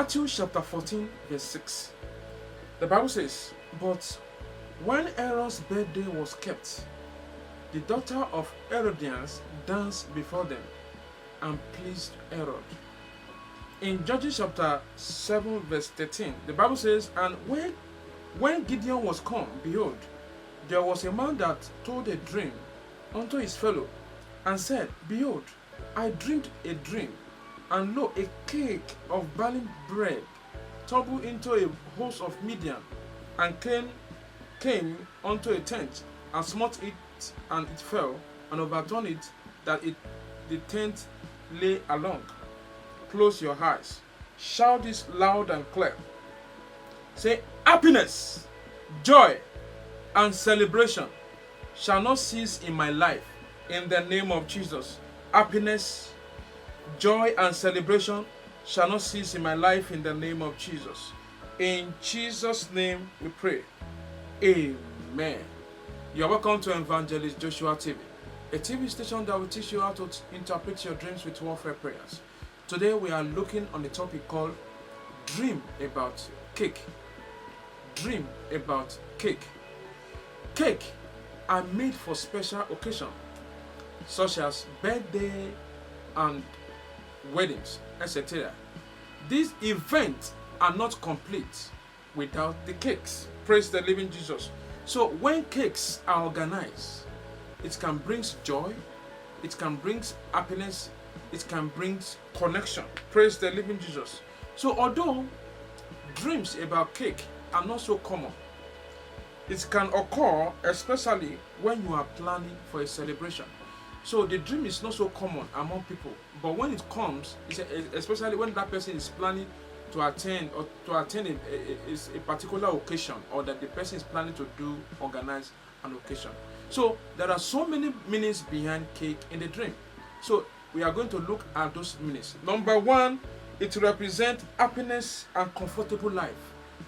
Matthew chapter 14, verse 6. The Bible says, "But when Aaron's birthday was kept, the daughter of Herodians danced before them and pleased Herod." In Judges chapter 7, verse 13, the Bible says, "And when Gideon was come, behold, there was a man that told a dream unto his fellow, and said, Behold, I dreamed a dream, and lo, a cake of barley bread tumbled into a host of Midian, and came unto a tent, and smote it, and it fell, and overturned it, that the tent lay along. Close your eyes. Shout this loud and clear. Say, happiness, joy, and celebration shall not cease in my life, in the name of Jesus. Happiness, joy, and celebration shall not cease in my life, in the name of Jesus. In Jesus' name we pray. Amen. You are welcome to Evangelist Joshua TV, a TV station that will teach you how to interpret your dreams with warfare prayers. Today we are looking on a topic called Dream About Cake. Dream about cake. Cake are made for special occasions, such as birthday and weddings, etc. These events are not complete without the cakes. Praise the living Jesus. So when cakes are organized, it can bring joy, it can bring happiness, it can bring connection. Praise the living Jesus. So although dreams about cake are not so common, it can occur especially when you are planning for a celebration. So the dream is not so common among people, but when it comes, especially when that person is planning to attend a particular occasion, or that the person is planning to organize an occasion. So there are so many meanings behind cake in the dream. So we are going to look at those meanings. Number one, it represents happiness and comfortable life.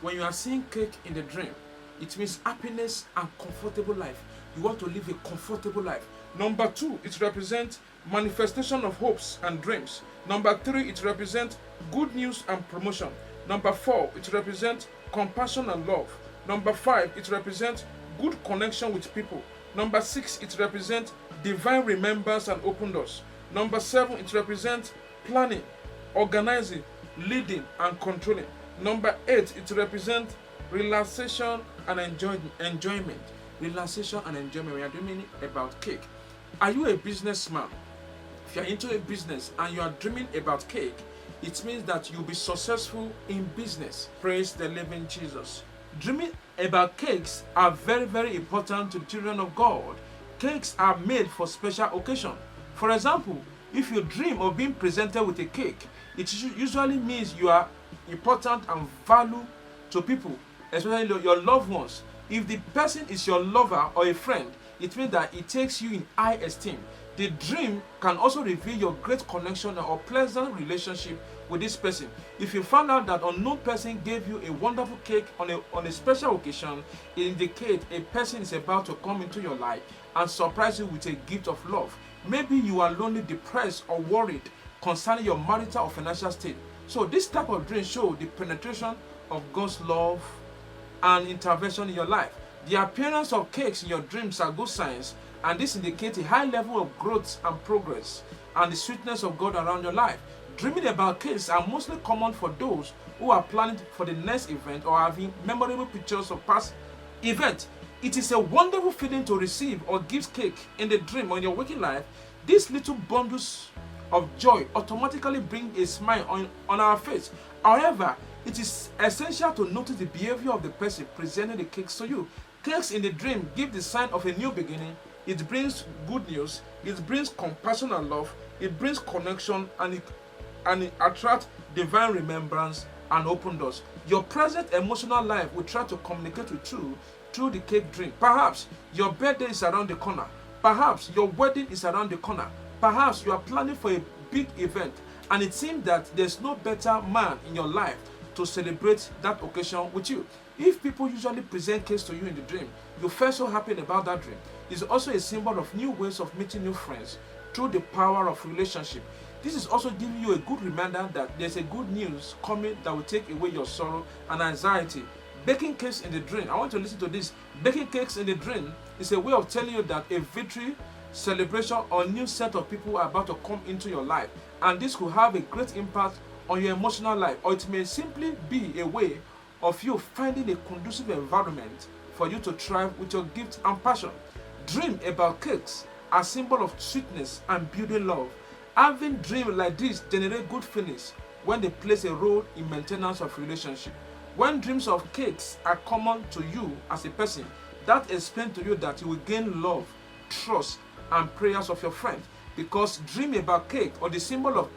When you are seeing cake in the dream, it means happiness and comfortable life. You want to live a comfortable life. Number two, it represents manifestation of hopes and dreams. Number three, it represents good news and promotion. Number four, it represents compassion and love. Number five, it represents good connection with people. Number six, it represents divine remembrance and open doors. Number seven, it represents planning, organizing, leading, and controlling. Number eight, it represents relaxation and enjoyment. Relaxation and enjoyment. We are dreaming about cake. Are you a businessman? If you are into a business and you are dreaming about cake, it means that you'll be successful in business. Praise the living Jesus. Dreaming about cakes are very, very important to the children of God. Cakes are made for special occasion. For example, if you dream of being presented with a cake, it usually means you are important and value to people, especially your loved ones. If the person is your lover or a friend, it means that it takes you in high esteem. The dream can also reveal your great connection or pleasant relationship with this person. If you found out that unknown person gave you a wonderful cake on a special occasion, it indicates a person is about to come into your life and surprise you with a gift of love. Maybe you are lonely, depressed, or worried concerning your marital or financial state. So this type of dream shows the penetration of God's love and intervention in your life. The appearance of cakes in your dreams are good signs, and this indicates a high level of growth and progress and the sweetness of God around your life. Dreaming about cakes are mostly common for those who are planning for the next event or having memorable pictures of past events. It is a wonderful feeling to receive or give cake in the dream or in your waking life. These little bundles of joy automatically bring a smile on our face. However, it is essential to notice the behavior of the person presenting the cakes to you. Cakes in the dream give the sign of a new beginning. It brings good news. It brings compassion and love. It brings connection, and it attracts divine remembrance and open doors. Your present emotional life will try to communicate with you through the cake dream. Perhaps your birthday is around the corner. Perhaps your wedding is around the corner. Perhaps you are planning for a big event, and it seems that there's no better man in your life to celebrate that occasion with you. If people usually present cakes to you in the dream, you feel so happy about that dream. It's also a symbol of new ways of meeting new friends through the power of relationship. This is also giving you a good reminder that there's a good news coming that will take away your sorrow and anxiety. Baking cakes in the dream. I want to listen to this. Baking cakes in the dream is a way of telling you that a victory, celebration, or new set of people are about to come into your life. And this could have a great impact on your emotional life. Or it may simply be a way of you finding a conducive environment for you to thrive with your gift and passion. Dream about cakes, a symbol of sweetness and building love. Having dreams like this generate good feelings when they plays a role in maintenance of relationship. When dreams of cakes are common to you as a person, that explains to you that you will gain love, trust, and prayers of your friend. Because dream about cake or the symbol of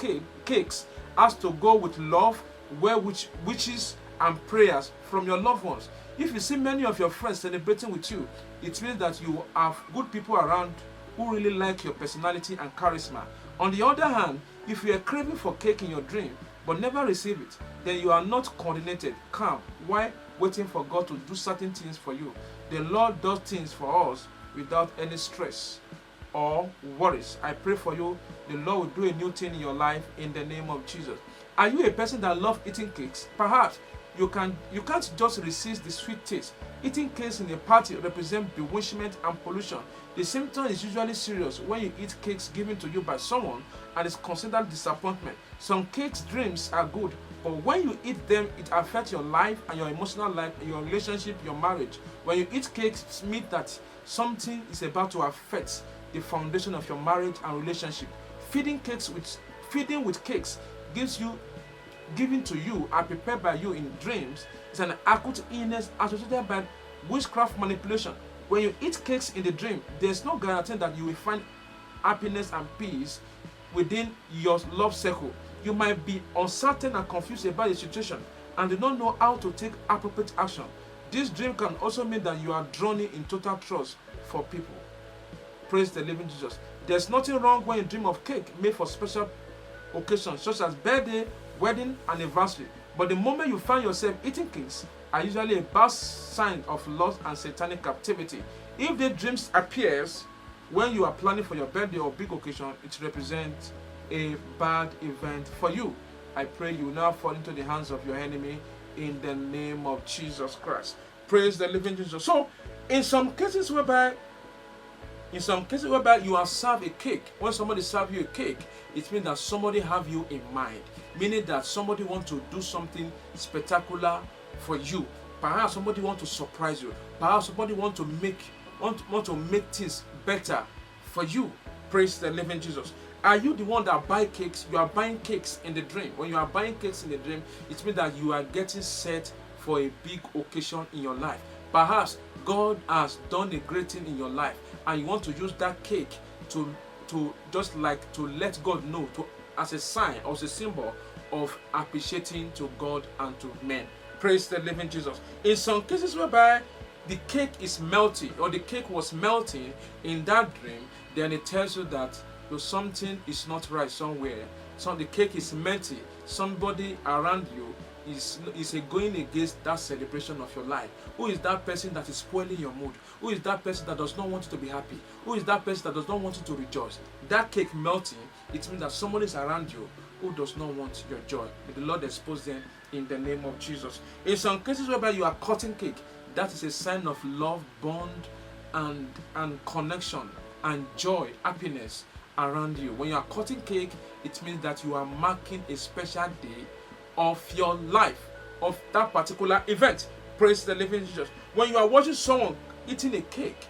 cakes has to go with love, wishes, and prayers from your loved ones. If you see many of your friends celebrating with you, it means that you have good people around who really like your personality and charisma. On the other hand, if you are craving for cake in your dream but never receive it, then you are not coordinated, calm, while waiting for God to do certain things for you. The Lord does things for us without any stress or worries. I pray for you, the Lord will do a new thing in your life in the name of Jesus. Are you a person that loves eating cakes? Perhaps you can't just resist the sweet taste. Eating cakes in a party represents bewitchment and pollution. The symptom is usually serious when you eat cakes given to you by someone and it's considered disappointment. Some cakes dreams are good, but when you eat them, it affects your life and your emotional life, your relationship, your marriage. When you eat cakes, it means that something is about to affect the foundation of your marriage and relationship. Feeding with cakes given to you are prepared by you in dreams is an acute illness associated by witchcraft manipulation. When you eat cakes in the dream, there's no guarantee that you will find happiness and peace within your love circle. You might be uncertain and confused about the situation and do not know how to take appropriate action. This dream can also mean that you are drowning in total trust for people. Praise the living Jesus. There's nothing wrong when you dream of cake made for special occasions such as birthday, wedding, anniversary. But the moment you find yourself eating cakes are usually a bad sign of loss and satanic captivity. If the dreams appears when you are planning for your birthday or big occasion, it represents a bad event for you. I pray you now fall into the hands of your enemy in the name of Jesus Christ. Praise the living Jesus. So, in some cases whereby you are served a cake, when somebody serves you a cake, it means that somebody have you in mind, meaning that somebody want to do something spectacular for you. Perhaps somebody want to surprise you. Perhaps somebody want to make things better for you. Praise the living Jesus. Are you the one that buy cakes? You are buying cakes in the dream. When you are buying cakes in the dream, it means that you are getting set for a big occasion in your life. Perhaps God has done a great thing in your life and you want to use that cake to let God know, as a sign or as a symbol of appreciating to God and to men. Praise the living Jesus. In some cases whereby the cake is melting or the cake was melting in that dream, then it tells you that something is not right somewhere. So the cake is melting. Somebody around you is going against that celebration of your life. Who is that person that is spoiling your mood? Who is that person that does not want you to be happy? Who is that person that does not want you to rejoice? That cake melting, it means that somebody is around you who does not want your joy. May the Lord expose them in the name of Jesus. In some cases whereby you are cutting cake, that is a sign of love, bond, and connection, and joy, happiness around you. When you are cutting cake, it means that you are marking a special day of your life, of that particular event. Praise the living Jesus. When you are watching someone eating a cake,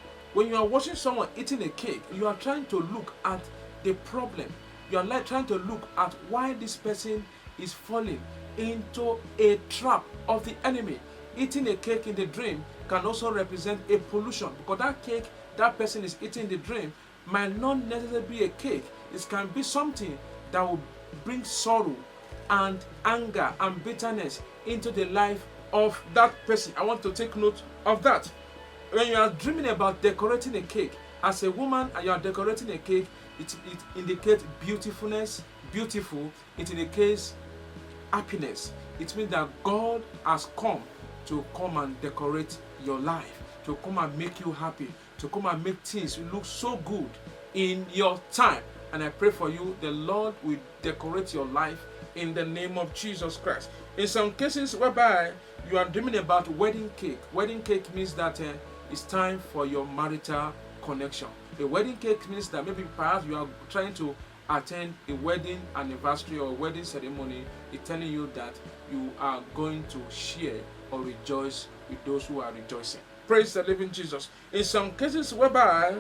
you are trying to look at the problem. You are trying to look at why this person is falling into a trap of the enemy. Eating a cake in the dream can also represent a pollution, because that cake that person is eating in the dream might not necessarily be a cake. It can be something that will bring sorrow and anger and bitterness into the life of that person. I want to take note of that. When you are dreaming about decorating a cake, as a woman and you are decorating a cake, it indicates beautifulness, beautiful. It indicates happiness. It means that God has come and decorate your life, to come and make you happy, to come and make things look so good in your time. And I pray for you, the Lord will decorate your life in the name of Jesus Christ. In some cases whereby you are dreaming about wedding cake means that it's time for your marital connection. A wedding cake means that maybe perhaps you are trying to attend a wedding anniversary or a wedding ceremony. It's telling you that you are going to share or rejoice with those who are rejoicing. Praise the living Jesus. In some cases whereby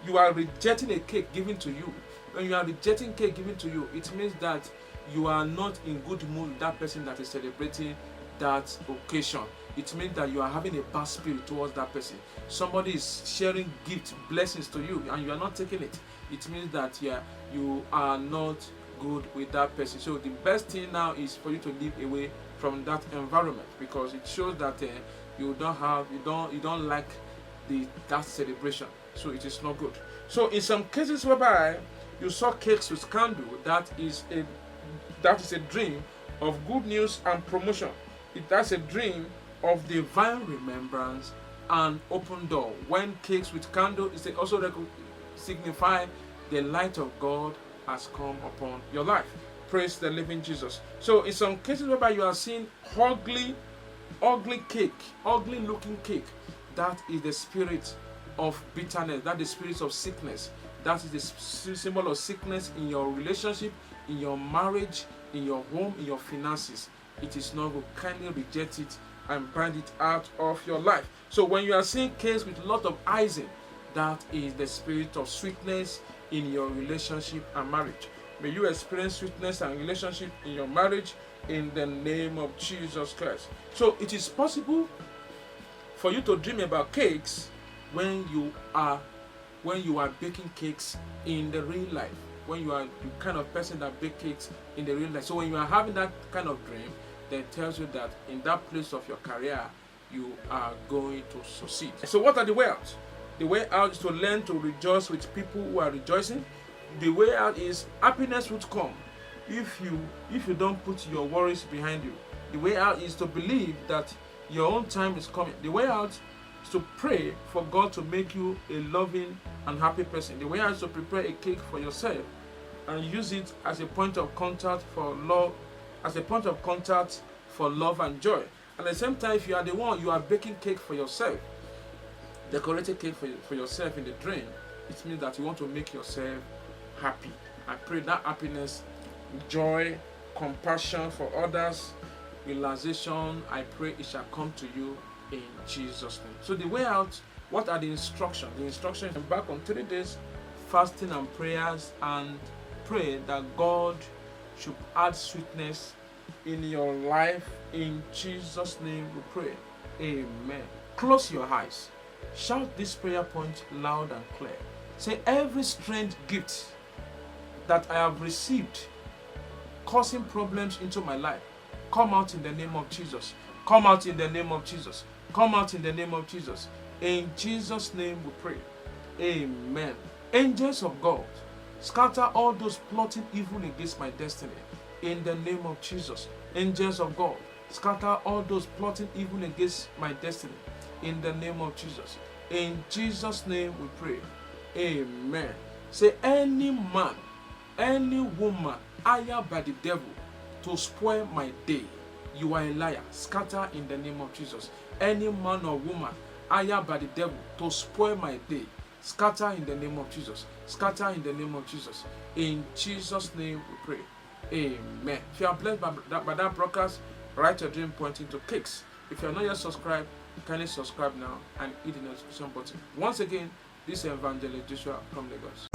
you are rejecting a cake given to you, when you are rejecting cake given to you, it means that you are not in good mood with that person that is celebrating that occasion. It means that you are having a bad spirit towards that person. Somebody is sharing gift, blessings to you, and you are not taking it. It means that you are not good with that person. So the best thing now is for you to live away from that environment, because it shows that you don't like that celebration. So it is not good. So in some cases whereby you saw cakes with candle, that is a dream of good news and promotion. That's a dream of divine remembrance and open door. When cakes with candle is also signify the light of God has come upon your life. Praise the living Jesus. So in some cases whereby you are seeing ugly cake, ugly looking cake, that is the spirit of bitterness, that is the spirit of sickness. That is the symbol of sickness in your relationship, in your marriage, in your home, in your finances. It is not good. Kindly reject it and bind it out of your life. So when you are seeing cakes with a lot of icing, that is the spirit of sweetness in your relationship and marriage. May you experience sweetness and relationship in your marriage in the name of Jesus Christ. So it is possible for you to dream about cakes when you are baking cakes in the real life, when you are the kind of person that bake cakes in the real life. So when you are having that kind of dream, then it tells you that in that place of your career, you are going to succeed. So what are the way out? The way out is to learn to rejoice with people who are rejoicing. The way out is happiness would come if you don't put your worries behind you. The way out is to believe that your own time is coming. The way out is to pray for God to make you a loving and happy person. The way out is to prepare a cake for yourself and use it as a point of contact for love, and joy. And at the same time, if you are the one, you are baking cake for yourself, decorated cake for yourself in the dream, it means that you want to make yourself happy. I pray that happiness, joy, compassion for others, realization, I pray it shall come to you in Jesus' name. So the way out, what are the instructions? The instructions: embark on 3 days fasting and prayers, and pray that God should add sweetness in your life. In Jesus' name we pray. Amen. Close your eyes. Shout this prayer point loud and clear. Say, every strange gift that I have received causing problems into my life, come out in the name of Jesus. Come out in the name of Jesus. Come out in the name of Jesus. In Jesus' name we pray. Amen. Angels of God, scatter all those plotting evil against my destiny. In the name of Jesus. Angels of God, scatter all those plotting evil against my destiny. In the name of Jesus. In Jesus' name we pray. Amen. Say, any man, any woman hired by the devil to spoil my day, you are a liar. Scatter in the name of Jesus. Any man or woman hired by the devil to spoil my day, scatter in the name of Jesus. Scatter in the name of Jesus. In Jesus' name we pray. Amen. If you are blessed by that broadcast, write your dream pointing to cakes. If you are not yet subscribed, kindly subscribe now and hit the notification button. Once again, this is Evangelist Joshua from Lagos.